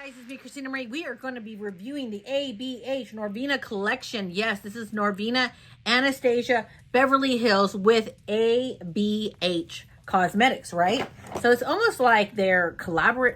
Guys, it's me, Christina Marie. We are going to be reviewing the ABH Norvina collection. Yes, this is Norvina Anastasia Beverly Hills with ABH Cosmetics, right? So it's almost like they're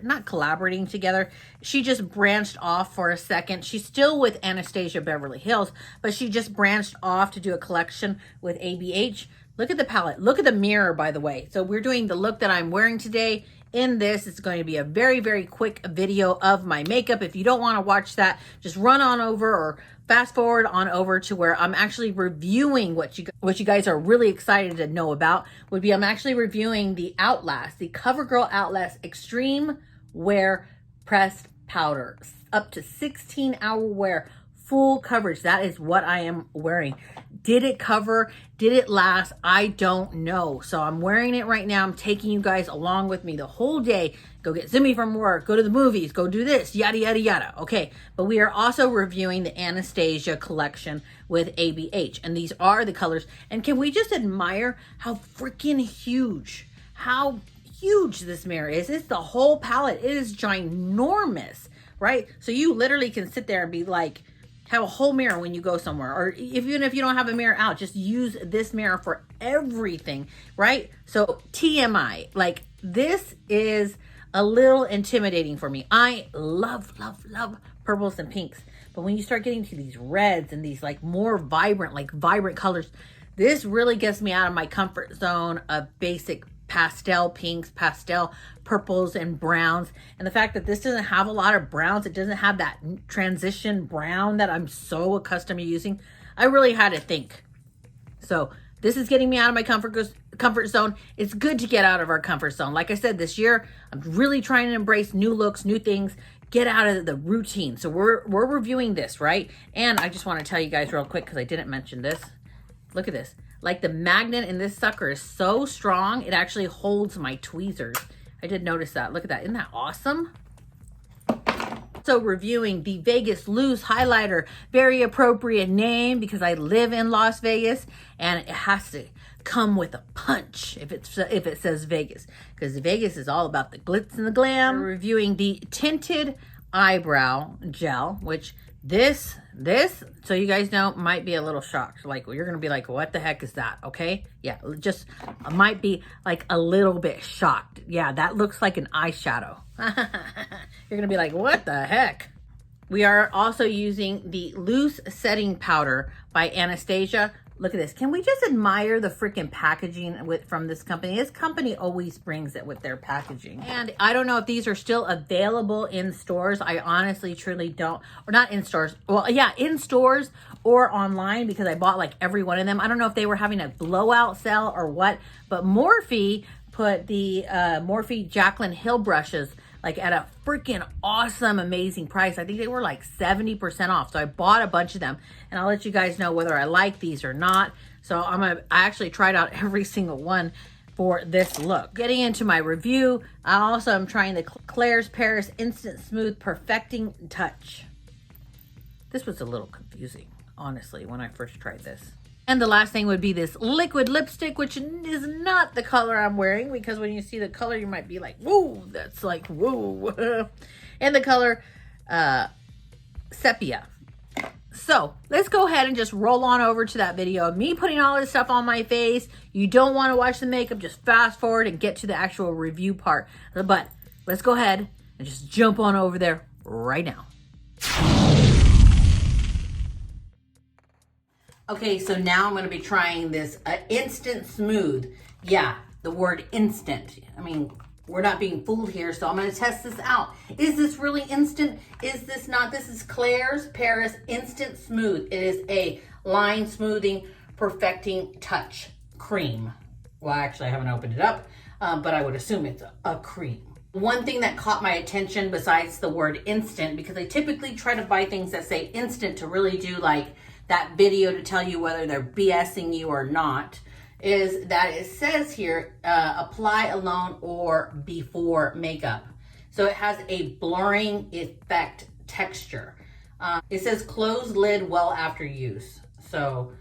not collaborating together. She just branched off for a second. She's still with Anastasia Beverly Hills, but she just branched off to do a collection with ABH. Look at the palette. Look at the mirror, by the way. So we're doing the look that I'm wearing today. In this, it's going to be a very, very quick video of my makeup. If you don't want to watch that, just run on over or fast forward on over to where I'm actually reviewing what you guys are really excited to know about. I'm actually reviewing the Outlast, the CoverGirl Outlast Extreme Wear Pressed Powder. Up to 16-hour wear, full coverage. That is what I am wearing. Did it cover? Did it last? I don't know. So I'm wearing it right now. I'm taking you guys along with me the whole day. Go get Zimmy from work, go to the movies, go do this, yada, yada, yada. Okay, but we are also reviewing the Anastasia collection with ABH. And these are the colors. And can we just admire how freaking huge, this mirror is? It's the whole palette. It is ginormous, right? So you literally can sit there and be like, have a whole mirror when you go somewhere, or even if you don't have a mirror out, just use this mirror for everything, right? So TMI, like, this is a little intimidating for me. I love purples and pinks, but when you start getting to these reds and these like more vibrant colors, this really gets me out of my comfort zone of basic pastel pinks, pastel purples and browns. And the fact that this doesn't have a lot of browns, it doesn't have that transition brown that I'm so accustomed to using, I really had to think. So this is getting me out of my comfort zone. It's good to get out of our comfort zone. Like I said, this year, I'm really trying to embrace new looks, new things, get out of the routine. So we're reviewing this, right? And I just want to tell you guys real quick, because I didn't mention this. Look at this. Like, the magnet in this sucker is so strong, it actually holds my tweezers. I did notice that. Look at that. Isn't that awesome? So reviewing the Vegas Loose Highlighter. Very appropriate name because I live in Las Vegas, and it has to come with a punch if it says Vegas, because Vegas is all about the glitz and the glam. We're reviewing the Tinted Eyebrow Gel, which this, so you guys know, might be a little shocked. Like, you're gonna be like, what the heck is that? Okay, yeah, just might be like a little bit shocked. Yeah, that looks like an eyeshadow. You're gonna be like, what the heck? We are also using the Loose Setting Powder by Anastasia. Look at this. Can we just admire the freaking packaging from this company? This company always brings it with their packaging. And I don't know if these are still available in stores. I honestly, truly don't. Or not in stores. Well, yeah, in stores or online, because I bought like every one of them. I don't know if they were having a blowout sale or what. But Morphe put the Morphe Jaclyn Hill brushes like at a freaking awesome, amazing price. I think they were like 70% off. So I bought a bunch of them, and I'll let you guys know whether I like these or not. So I actually tried out every single one for this look. Getting into my review, I also am trying the Claire's Paris Instant Smooth Perfecting Touch. This was a little confusing, honestly, when I first tried this. And the last thing would be this liquid lipstick, which is not the color I'm wearing, because when you see the color, you might be like, whoa, that's like, whoa. And the color Sepia. So let's go ahead and just roll on over to that video of me putting all this stuff on my face. You don't want to watch the makeup, just fast forward and get to the actual review part. But let's go ahead and just jump on over there right now. Okay, so now I'm going to be trying this Instant Smooth. Yeah, the word instant. I mean, we're not being fooled here, so I'm going to test this out. Is this really instant? Is this not? This is Claire's Paris Instant Smooth. It is a line smoothing, perfecting touch cream. Well, actually, I haven't opened it up, but I would assume it's a cream. One thing that caught my attention besides the word instant, because I typically try to buy things that say instant to really do like that video to tell you whether they're BSing you or not, is that it says here, apply alone or before makeup. So it has a blurring effect texture. It says close lid well after use. So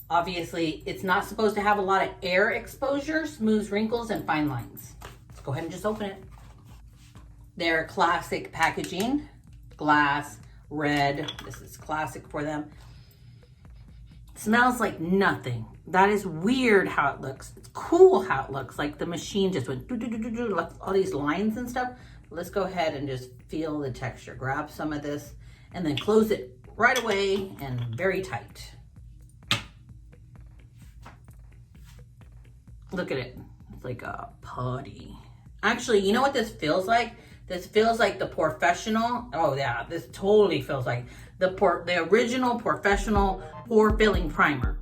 obviously it's not supposed to have a lot of air exposure, smooths wrinkles and fine lines. Let's go ahead and just open it. their classic packaging, glass, red. This is classic for them. Smells like nothing. That is weird how it looks. It's cool how it looks. Like the machine just went like all these lines and stuff. Let's go ahead and just feel the texture. Grab some of this and then close it right away and very tight. Look at it. It's like a putty. Actually, you know what this feels like? This feels like the professional. Oh yeah, this totally feels like the original professional pore filling primer.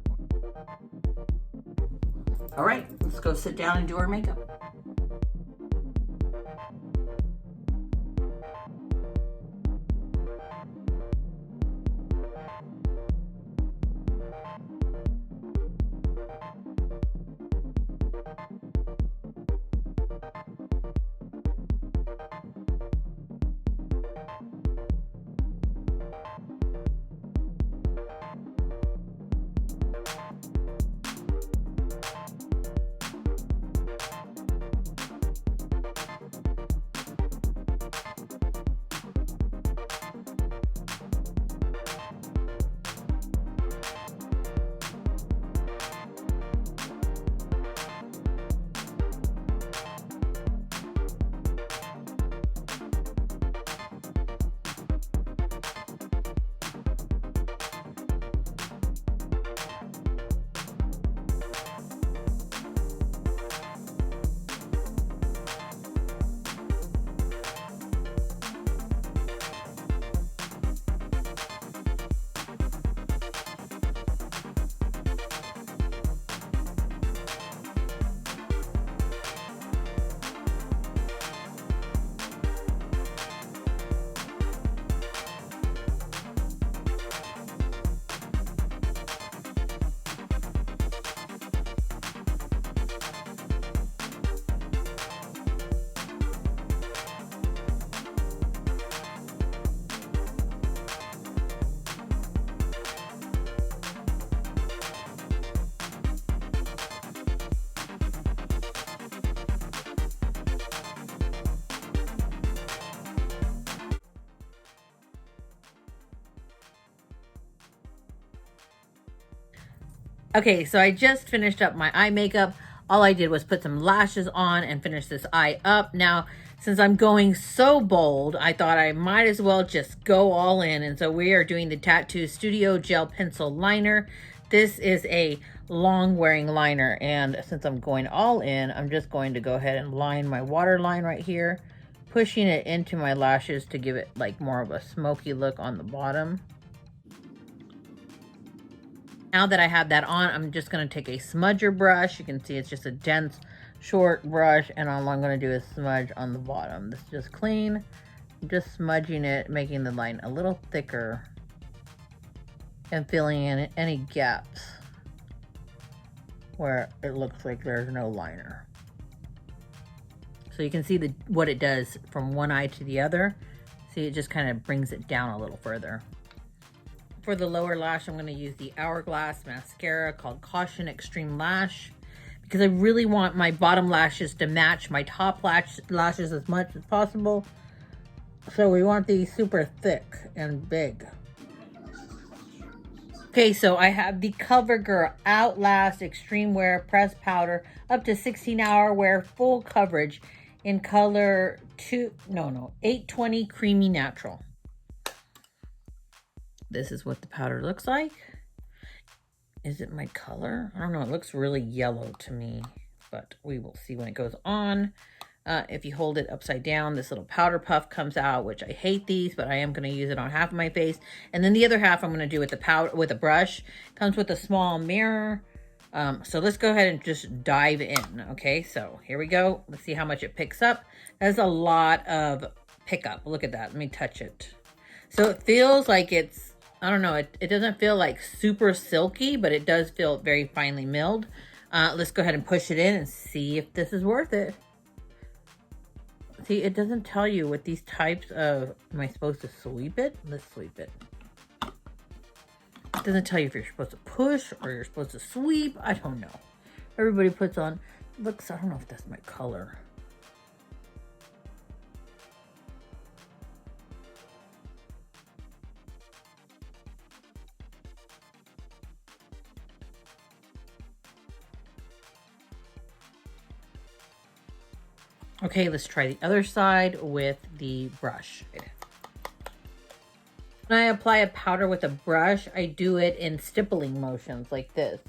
All right, let's go sit down and do our makeup. Okay, so I just finished up my eye makeup. All I did was put some lashes on and finish this eye up. Now, since I'm going so bold, I thought I might as well just go all in. And so we are doing the Tattoo Studio Gel Pencil Liner. This is a long wearing liner. And since I'm going all in, I'm just going to go ahead and line my waterline right here, pushing it into my lashes to give it like more of a smoky look on the bottom. Now that I have that on, I'm just going to take a smudger brush. You can see it's just a dense, short brush, and all I'm going to do is smudge on the bottom. This is just clean. I'm just smudging it, making the line a little thicker and filling in any gaps where it looks like there's no liner. So you can see what it does from one eye to the other. See, it just kind of brings it down a little further. For the lower lash, I'm going to use the Hourglass mascara called Caution Extreme Lash because I really want my bottom lashes to match my top lashes as much as possible. So we want these super thick and big. Okay, so I have the CoverGirl Outlast Extreme Wear Press Powder up to 16-hour wear full coverage in color 820 Creamy Natural. This is what the powder looks like. Is it my color? I don't know. It looks really yellow to me, but we will see when it goes on. If you hold it upside down, this little powder puff comes out, which I hate these, but I am going to use it on half of my face. And then the other half I'm going to do with the powder, with a brush. Comes with a small mirror. So let's go ahead and just dive in. Okay, so here we go. Let's see how much it picks up. That's a lot of pickup. Look at that. Let me touch it. So it feels like it's, I don't know, it doesn't feel like super silky, but it does feel very finely milled. Let's go ahead and push it in and see if this is worth it. See, it doesn't tell you with these types of, am I supposed to sweep it? Let's sweep it. It doesn't tell you if you're supposed to push or you're supposed to sweep. I don't know. Everybody puts on, looks, I don't know if that's my color. Okay, let's try the other side with the brush. When I apply a powder with a brush, I do it in stippling motions like this.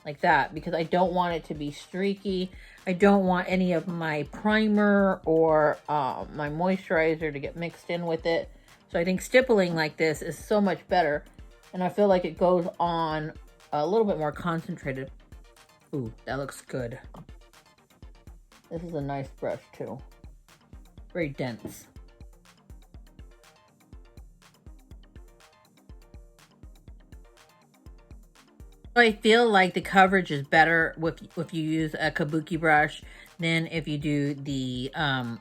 Like that, because I don't want it to be streaky. I don't want any of my primer or my moisturizer to get mixed in with it. So I think stippling like this is so much better. And I feel like it goes on a little bit more concentrated. Ooh, that looks good. This is a nice brush too. Very dense. I feel like the coverage is better if you use a kabuki brush than if you do the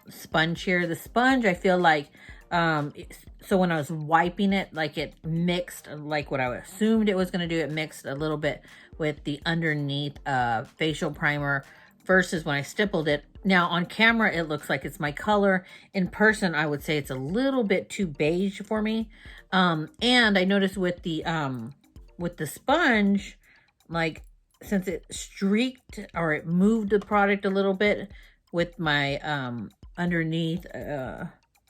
sponge here. The sponge, I feel like, so when I was wiping it, like it mixed, like what I assumed it was going to do, it mixed a little bit with the underneath facial primer versus when I stippled it. Now on camera, it looks like it's my color. In person, I would say it's a little bit too beige for me. And I noticed with the sponge, like since it streaked or it moved the product a little bit with my underneath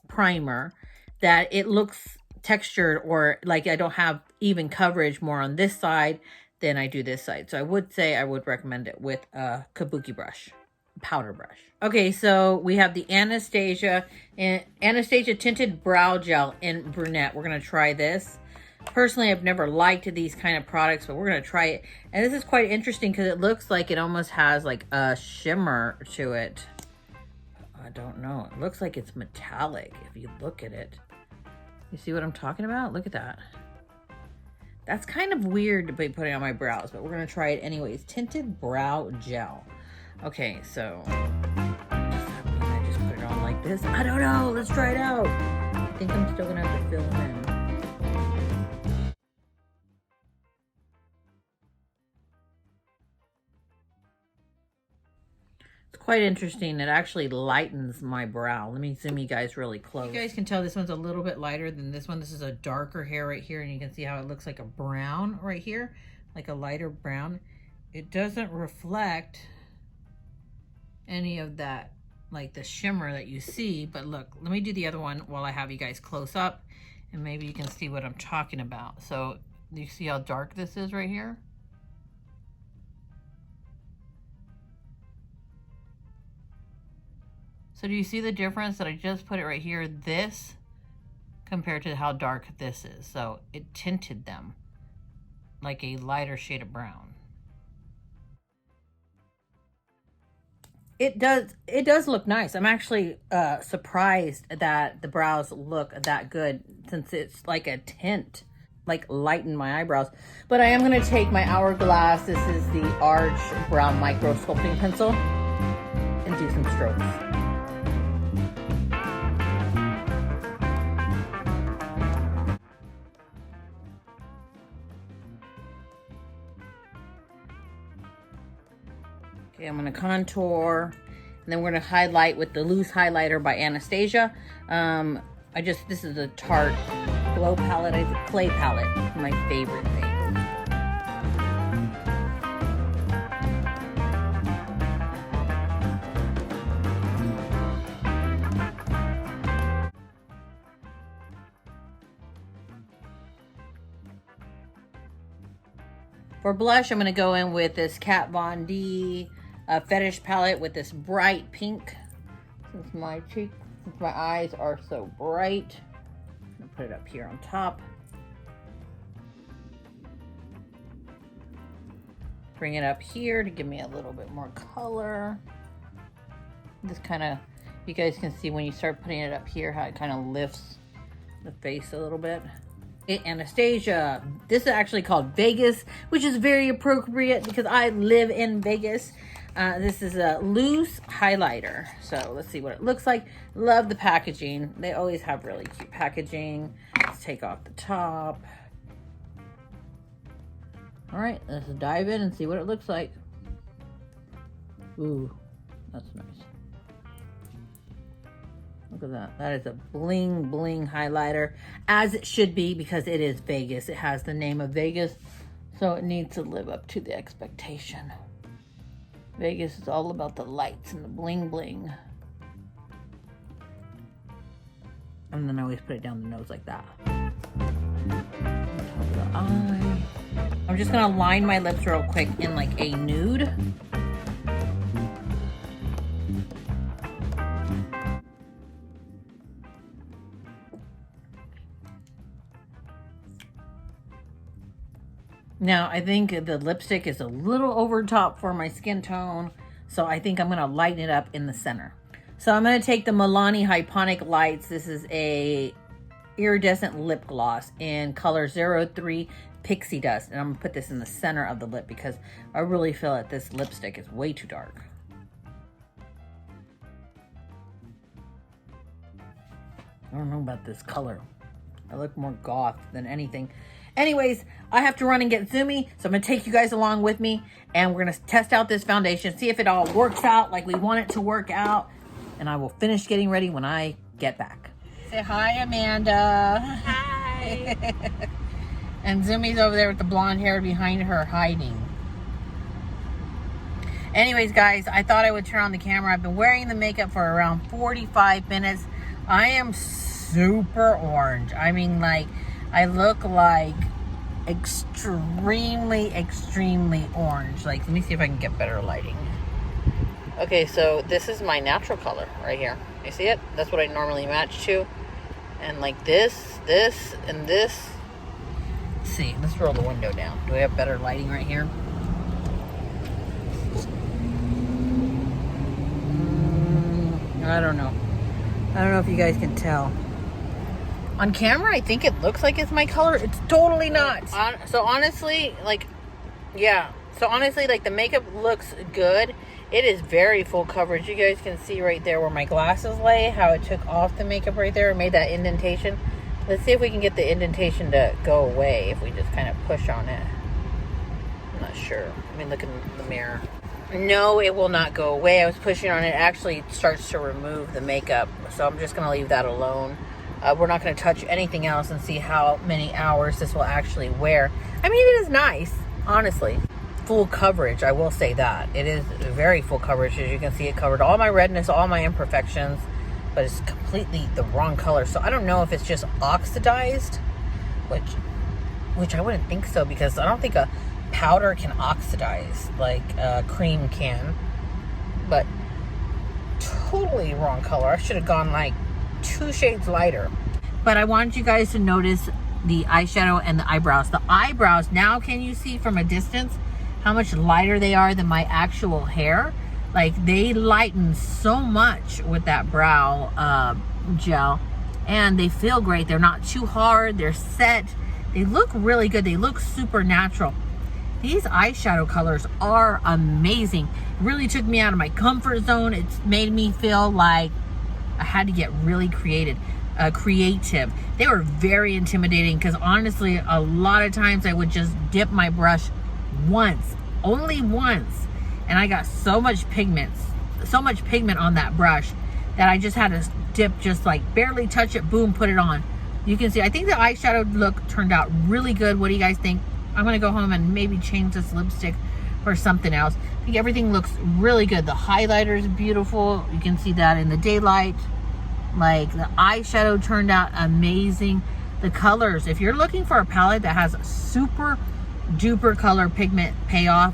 primer, that it looks textured, or like I don't have even coverage more on this side than I do this side. So I would say I would recommend it with a kabuki brush, powder brush. Okay, so we have the Anastasia Tinted Brow Gel in Brunette. We're going to try this. Personally, I've never liked these kind of products, but we're going to try it. And this is quite interesting because it looks like it almost has like a shimmer to it. I don't know. It looks like it's metallic if you look at it. You see what I'm talking about? Look at that. That's kind of weird to be putting on my brows, but we're going to try it anyways. Tinted Brow Gel. Okay, so I just put it on like this. I don't know. Let's try it out. I think I'm still going to have to fill them in. Quite interesting. It actually lightens my brow. Let me zoom you guys really close. You guys can tell this one's a little bit lighter than this one. This is a darker hair right here, and you can see how it looks like a brown right here, like a lighter brown. It doesn't reflect any of that, like the shimmer that you see, but look, let me do the other one while I have you guys close up, and maybe you can see what I'm talking about. So you see how dark this is right here? So do you see the difference that I just put it right here, this, compared to how dark this is? So it tinted them like a lighter shade of brown. It does look nice. I'm actually surprised that the brows look that good, since it's like a tint, like lighten my eyebrows. But I am going to take my Hourglass, this is the Arch Brow Micro Sculpting Pencil, and do some strokes. Okay, I'm going to contour, and then we're going to highlight with the loose highlighter by Anastasia. This is a Tarte Glow palette, clay palette, my favorite thing. For blush, I'm going to go in with this Kat Von D Fetish palette with this bright pink. Since my eyes are so bright, I'm going to put it up here on top. Bring it up here to give me a little bit more color. This kind of, you guys can see when you start putting it up here, how it kind of lifts the face a little bit. Anastasia, this is actually called Vegas, which is very appropriate because I live in Vegas. This is a loose highlighter, so let's see what it looks like. Love the packaging. They always have really cute packaging. Let's take off the top. All right, let's dive in and see what it looks like. Ooh, that's nice. Look at that. That is a bling bling highlighter, as it should be, because it is Vegas. It has the name of Vegas, so it needs to live up to the expectation. Vegas is all about the lights and the bling bling. And then I always put it down the nose like that. Top of the eye. I'm just gonna line my lips real quick in like a nude. Now, I think the lipstick is a little over top for my skin tone, so I think I'm going to lighten it up in the center. So I'm going to take the Milani Hyponic Lights. This is a iridescent lip gloss in color 03 Pixie Dust. And I'm going to put this in the center of the lip because I really feel that this lipstick is way too dark. I don't know about this color. I look more goth than anything. Anyways, I have to run and get zoomy, so I'm going to take you guys along with me, and we're going to test out this foundation, see if it all works out like we want it to work out, and I will finish getting ready when I get back. Say hi, Amanda. Hi. And Zoomy's over there with the blonde hair behind her hiding. Anyways, guys, I thought I would turn on the camera. I've been wearing the makeup for around 45 minutes. I am super orange. I mean, like, I look like extremely orange. Like, let me see if I can get better lighting. Okay, so this is my natural color right here. You see it? That's what I normally match to. And like this, and this. Let's see, let's roll the window down. Do we have better lighting right here? I don't know. I don't know if you guys can tell. On camera, I think it looks like it's my color. It's totally not. So honestly, like, yeah. So honestly, like, the makeup looks good. It is very full coverage. You guys can see right there where my glasses lay, how it took off the makeup right there and made that indentation. Let's see if we can get the indentation to go away if we just kind of push on it. I'm not sure. I mean, look in the mirror. No, it will not go away. I was pushing on it. It actually starts to remove the makeup. So I'm just going to leave that alone. We're not going to touch anything else and see how many hours this will actually wear. I mean, it is nice, honestly. Full coverage, I will say that. It is very full coverage. As you can see, it covered all my redness, all my imperfections, but it's completely the wrong color. So I don't know if it's just oxidized, which I wouldn't think so, because I don't think a powder can oxidize like a cream can. But totally wrong color. I should have gone like 2 shades lighter. But I wanted you guys to notice the eyeshadow and the eyebrows. The eyebrows, now can you see from a distance how much lighter they are than my actual hair? Like, they lighten so much with that brow gel, and they feel great. They're not too hard. They're set. They look really good. They look super natural. These eyeshadow colors are amazing. It really took me out of my comfort zone. It's made me feel like I had to get really creative. They were very intimidating because honestly, a lot of times I would just dip my brush once, only once, and I got so much pigment on that brush that I just had to dip, just like barely touch it, boom, put it on. You can see, I think the eyeshadow look turned out really good. What do you guys think? I'm gonna go home and maybe change this lipstick for something else. I think everything looks really good. The highlighter is beautiful. You can see that in the daylight. Like, the eyeshadow turned out amazing. The colors, if you're looking for a palette that has super duper color pigment payoff,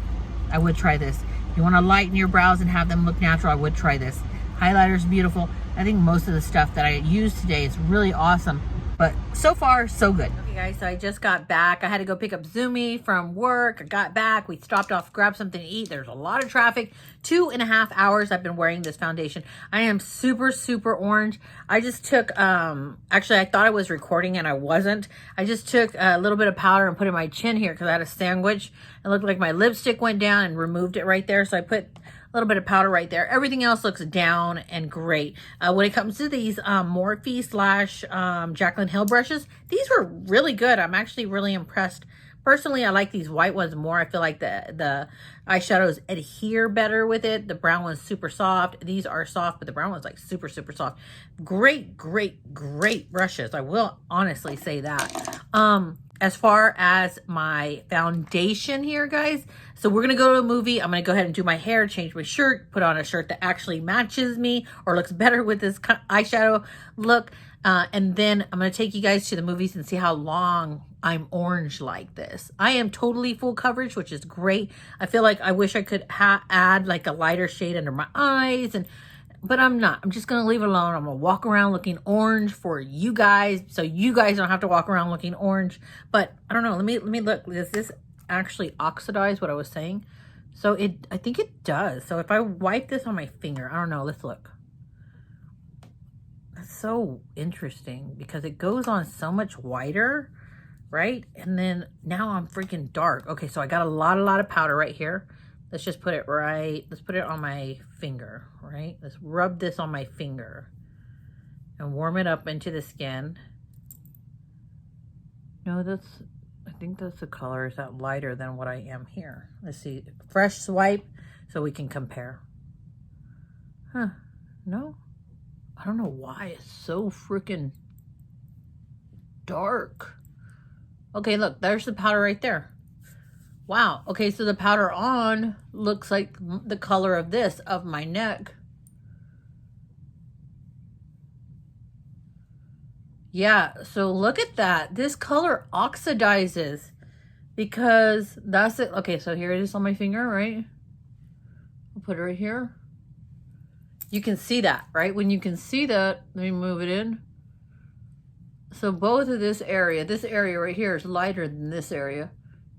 I would try this. If you want to lighten your brows and have them look natural, I would try this. Highlighter's beautiful. I think most of the stuff that I used today is really awesome. But so far, so good. Okay, guys, so I just got back. I had to go pick up Zoomy from work. I got back. We stopped off, grabbed something to eat. There's a lot of traffic. 2.5 hours I've been wearing this foundation. I am super orange. I just took, actually, I thought I was recording and I wasn't. I just took a little bit of powder and put it in my chin here because I had a sandwich. It looked like my lipstick went down and removed it right there. So I put a little bit of powder right there. Everything else looks down and great. When it comes to these Morphe / Jaclyn Hill brushes, these were really good. I'm actually really impressed. Personally, I like these white ones more. I feel like the eyeshadows adhere better with it. The brown one's super soft. These are soft, but the brown one's like super soft. Great brushes. I will honestly say that. as far as my foundation here, guys, so we're gonna go to a movie. I'm gonna go ahead and do my hair, change my shirt, put on a shirt that actually matches me or looks better with this eyeshadow look. And then I'm gonna take you guys to the movies and see how long I'm orange like this. I am totally full coverage, which is great. I feel like I wish I could add like a lighter shade under my eyes, but I'm not. I'm just gonna leave it alone. I'm gonna walk around looking orange for you guys, so you guys don't have to walk around looking orange. But I don't know. Let me look. Does this actually oxidize what I was saying? So I think it does. So if I wipe this on my finger, I don't know. Let's look. That's so interesting because it goes on so much whiter, right? And then now I'm freaking dark. Okay, so I got a lot of powder right here. Let's just put it right. Let's put it on my finger, right? Let's rub this on my finger and warm it up into the skin. No, I think that's the color. Is that lighter than what I am here? Let's see. Fresh swipe so we can compare. Huh. No? I don't know why it's so freaking dark. Okay, look, there's the powder right there. Wow. Okay, so the powder on looks like the color of this, of my neck. Yeah, so look at that. This color oxidizes because that's it. Okay, so here it is on my finger, right? I'll put it right here. You can see that, right? When you can see that, let me move it in. So both of this area right here is lighter than this area,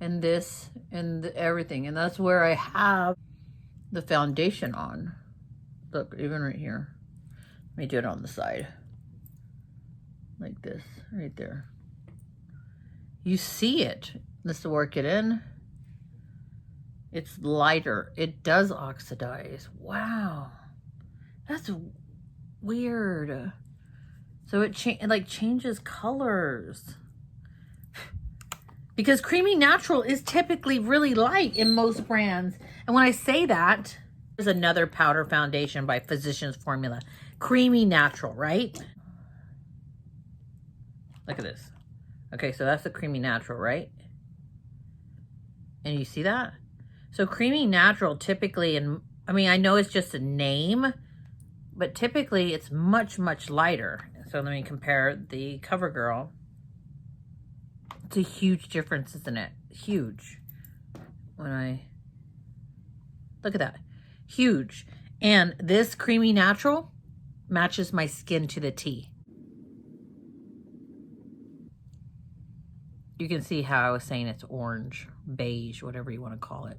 and this, and everything. And that's where I have the foundation on. Look, even right here. Let me do it on the side. Like this, right there. You see it. Let's work it in. It's lighter. It does oxidize. Wow. That's weird. So it changes colors. Because Creamy Natural is typically really light in most brands. And when I say that, there's another powder foundation by Physicians Formula. Creamy Natural, right? Look at this. Okay, so that's the Creamy Natural, right? And you see that? So Creamy Natural typically, I mean, I know it's just a name, but typically it's much, much lighter. So let me compare the CoverGirl. It's a huge difference, isn't it? Huge. Look at that. Huge. And this Creamy Natural matches my skin to the T. You can see how I was saying it's orange, beige, whatever you want to call it.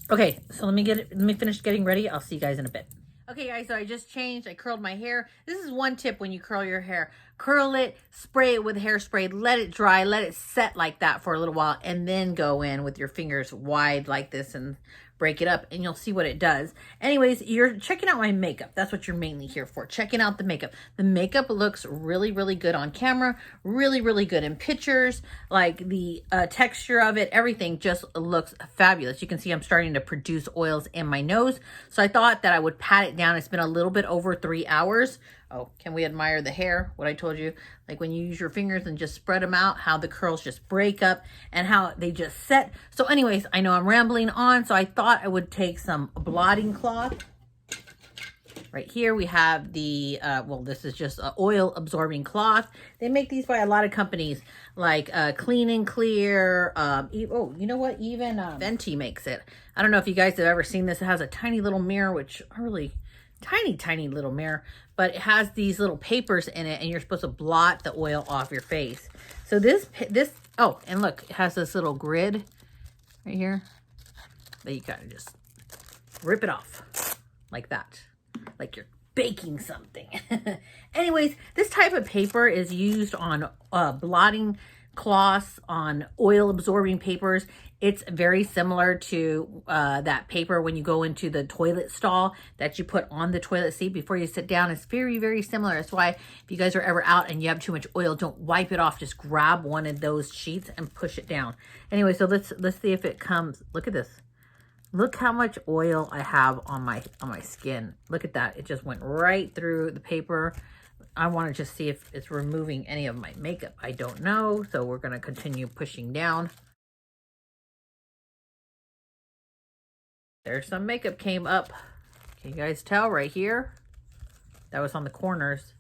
Okay, so let me finish getting ready. I'll see you guys in a bit. Okay, guys, so I just changed. I curled my hair. This is one tip when you curl your hair. Curl it, spray it with hairspray, let it dry, let it set like that for a little while, and then go in with your fingers wide like this and break it up, and you'll see what it does. Anyways, you're checking out my makeup. That's what you're mainly here for, checking out the makeup. The makeup looks really, really good on camera, really, really good in pictures. Like the texture of it, everything just looks fabulous. You can see I'm starting to produce oils in my nose. So I thought that I would pat it down. It's been a little bit over 3 hours. Oh, can we admire the hair? What I told you, like when you use your fingers and just spread them out, how the curls just break up and how they just set. So anyways, I know I'm rambling on, so I thought I would take some blotting cloth. Right here we have the, well, this is just an oil absorbing cloth. They make these by a lot of companies like Clean and Clear. Oh, you know what? Even Fenty makes it. I don't know if you guys have ever seen this. It has a tiny little mirror, which are really tiny little mirror, but it has these little papers in it, and you're supposed to blot the oil off your face. So this, oh, and look, it has this little grid right here that you kind of just rip it off like that, like you're baking something. Anyways, this type of paper is used on blotting cloths, on oil absorbing papers. It's very similar to that paper when you go into the toilet stall that you put on the toilet seat before you sit down. It's very, very similar. That's why if you guys are ever out and you have too much oil, don't wipe it off. Just grab one of those sheets and push it down. Anyway, so let's see if it comes. Look at this. Look how much oil I have on my skin. Look at that. It just went right through the paper. I want to just see if it's removing any of my makeup. I don't know. So we're going to continue pushing down. There's some makeup came up. Can you guys tell right here? That was on the corners.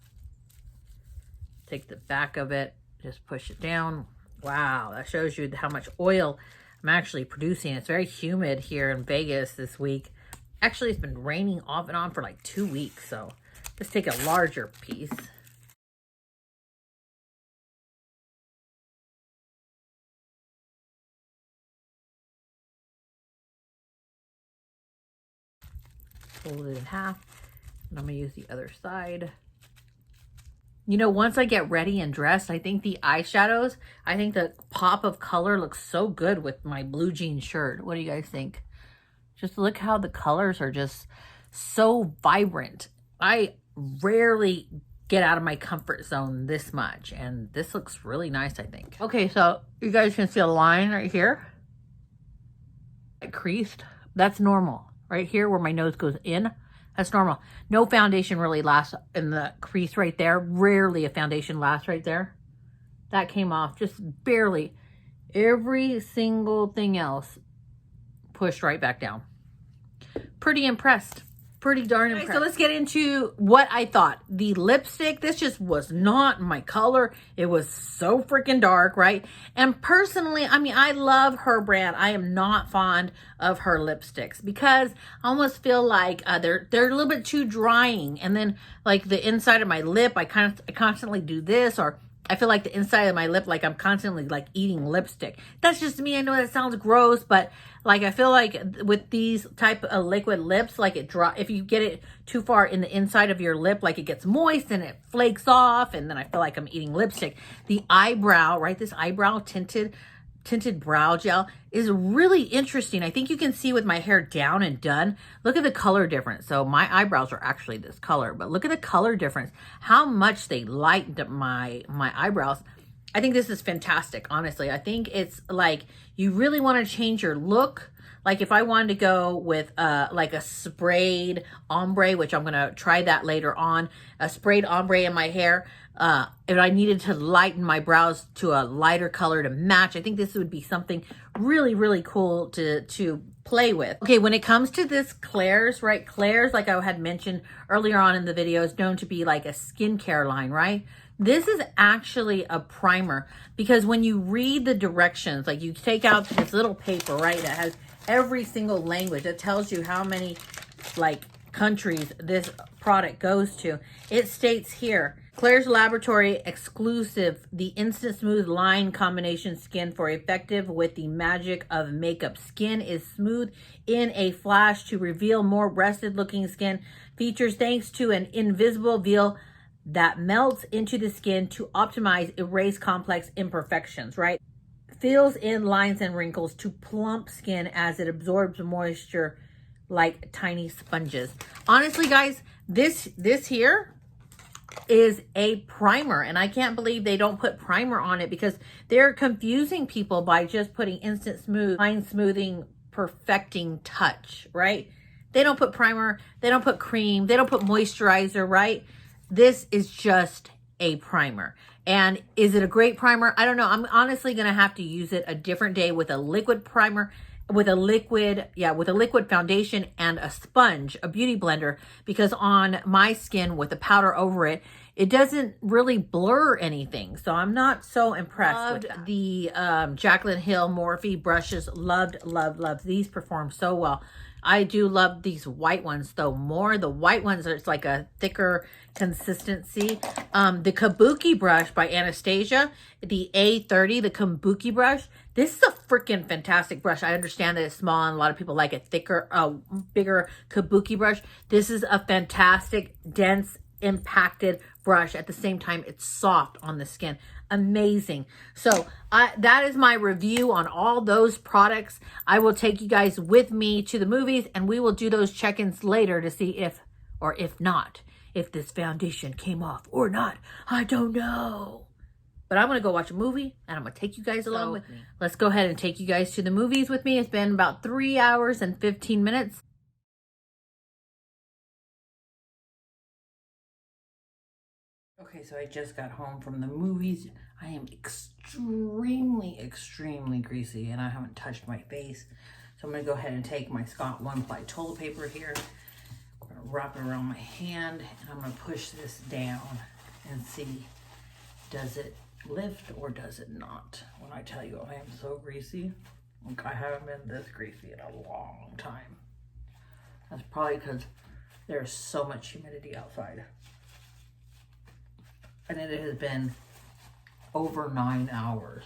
Take the back of it, just push it down. Wow, that shows you how much oil I'm actually producing. It's very humid here in Vegas this week. Actually, it's been raining off and on for like 2 weeks, so let's take a larger piece. Fold it in half, and I'm gonna use the other side. You know, once I get ready and dressed, I think the eyeshadows, I think the pop of color looks so good with my blue jean shirt. What do you guys think? Just look how the colors are just so vibrant. I rarely get out of my comfort zone this much, and this looks really nice, I think. Okay, so you guys can see a line right here. It creased. That's normal. Right here where my nose goes in. That's normal. No foundation really lasts in the crease right there. Rarely a foundation lasts right there. That came off just barely. Every single thing else pushed right back down. Pretty impressed. Pretty darn impressed. So let's get into what I thought. The lipstick, this just was not my color. It was so freaking dark, right? And personally, I mean, I love her brand. I am not fond of her lipsticks because I almost feel like they're a little bit too drying. And then like the inside of my lip, I constantly do this, or I feel like the inside of my lip, like I'm constantly like eating lipstick. That's just me. I know that sounds gross, but like I feel like with these type of liquid lips, like it if you get it too far in the inside of your lip, like it gets moist and it flakes off, and then I feel like I'm eating lipstick. The eyebrow, right? This eyebrow tinted brow gel is really interesting. I think you can see with my hair down and done. Look at the color difference. So my eyebrows are actually this color, but look at the color difference. How much they lightened my eyebrows. I think this is fantastic, honestly. I think it's like you really want to change your look. Like if I wanted to go with like a sprayed ombre, which I'm going to try that later on, a sprayed ombre in my hair, if I needed to lighten my brows to a lighter color to match, I think this would be something really, really cool to play with. Okay, when it comes to this Claire's, right? Claire's, like I had mentioned earlier on in the video, is known to be like a skincare line, right? This is actually a primer because when you read the directions, like you take out this little paper, right, that has every single language, that tells you how many like countries this product goes to. It states here, Claire's Laboratory exclusive, the Instant Smooth Line Combination Skin for effective with the magic of makeup. Skin is smooth in a flash to reveal more rested looking skin. Features thanks to an invisible veil that melts into the skin to optimize, erase complex imperfections, right? Fills in lines and wrinkles to plump skin as it absorbs moisture like tiny sponges. Honestly, guys, this here is a primer, and I can't believe they don't put primer on it because they're confusing people by just putting instant smooth, line smoothing, perfecting touch, right? They don't put primer, they don't put cream, they don't put moisturizer, right? This is just a primer. And is it a great primer? I don't know. I'm honestly going to have to use it a different day with a liquid primer, with a liquid foundation and a sponge, a beauty blender, because on my skin with the powder over it, it doesn't really blur anything. So I'm not so impressed with that. The Jaclyn Hill Morphe brushes. Loved. These perform so well. I do love these white ones though more. The white ones are, it's like a thicker consistency. The Kabuki brush by Anastasia, the A30, the Kabuki brush. This is a freaking fantastic brush. I understand that it's small and a lot of people like a thicker, bigger Kabuki brush. This is a fantastic, dense, impacted brush. At the same time, it's soft on the skin. Amazing. So that is my review on all those products. I will take you guys with me to the movies and we will do those check-ins later to see if, or if not, if this foundation came off or not. I don't know. But I'm going to go watch a movie and I'm going to take you guys along with me. Let's go ahead and take you guys to the movies with me. It's been about 3 hours and 15 minutes. Okay, so I just got home from the movies. I am extremely greasy and I haven't touched my face. So I'm gonna go ahead and take my Scott one-ply toilet paper here. I'm gonna wrap it around my hand and I'm gonna push this down and see, does it lift or does it not? When I tell you I am so greasy, like I haven't been this greasy in a long time. That's probably because there's so much humidity outside. And it has been over 9 hours.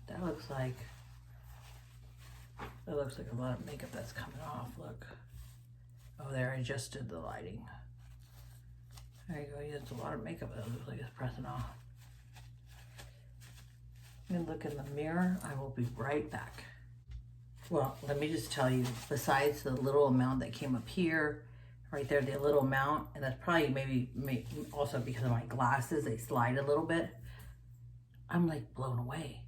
That looks like a lot of makeup that's coming off. Look. Oh, there, I just did the lighting. There you go. It's a lot of makeup that looks like it's pressing off. Let me look in the mirror. I will be right back. Well, let me just tell you, besides the little amount that came up here, right there, the little amount, and that's probably maybe also because of my glasses, they slide a little bit. I'm like blown away.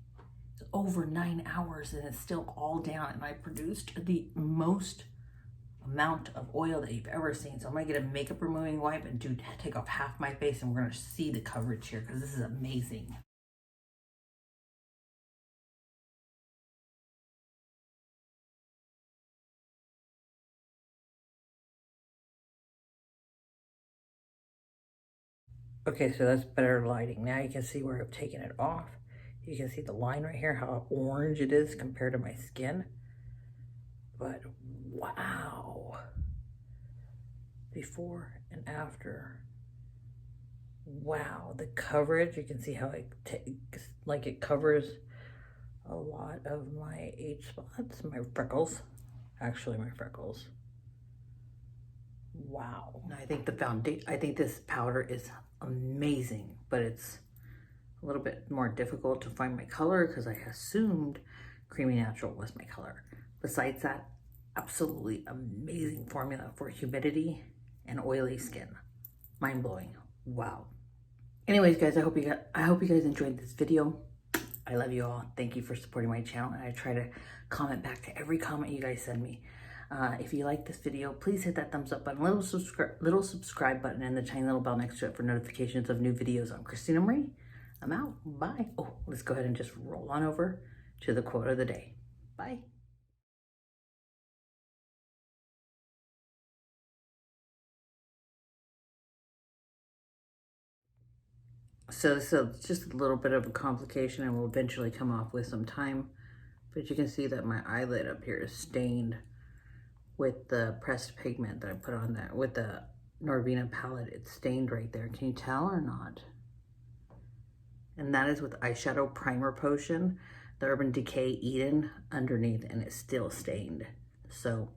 It's over 9 hours and it's still all down, and I produced the most amount of oil that you've ever seen. So I'm gonna get a makeup removing wipe and take off half my face, and we're gonna see the coverage here because this is amazing. Okay, so that's better lighting. Now you can see where I've taken it off. You can see the line right here, how orange it is compared to my skin. But wow. Before and after. Wow, the coverage, you can see how it takes, like it covers a lot of my age spots, my freckles. Actually, my freckles. Wow. I think this powder is amazing, but it's a little bit more difficult to find my color because I assumed Creamy Natural was my color. Besides that, absolutely amazing formula for humidity and oily skin. Mind blowing. Wow. Anyways, guys, I hope you guys enjoyed this video. I love you all. Thank you for supporting my channel, and I try to comment back to every comment you guys send me. If you like this video, please hit that thumbs up button, little subscribe button, and the tiny little bell next to it for notifications of new videos on Christina Marie. I'm out. Bye. Oh, let's go ahead and just roll on over to the quote of the day. Bye. So it's just a little bit of a complication, and will eventually come off with some time. But you can see that my eyelid up here is stained with the pressed pigment that I put on there. With the Norvina palette, it's stained right there. Can you tell or not? And that is with eyeshadow primer potion, the Urban Decay Eden underneath, and it's still stained. So,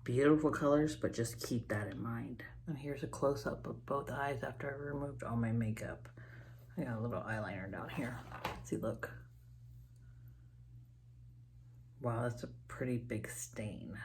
beautiful colors, but just keep that in mind. And here's a close-up of both eyes after I removed all my makeup. I got a little eyeliner down here. See, look. Wow, that's a pretty big stain.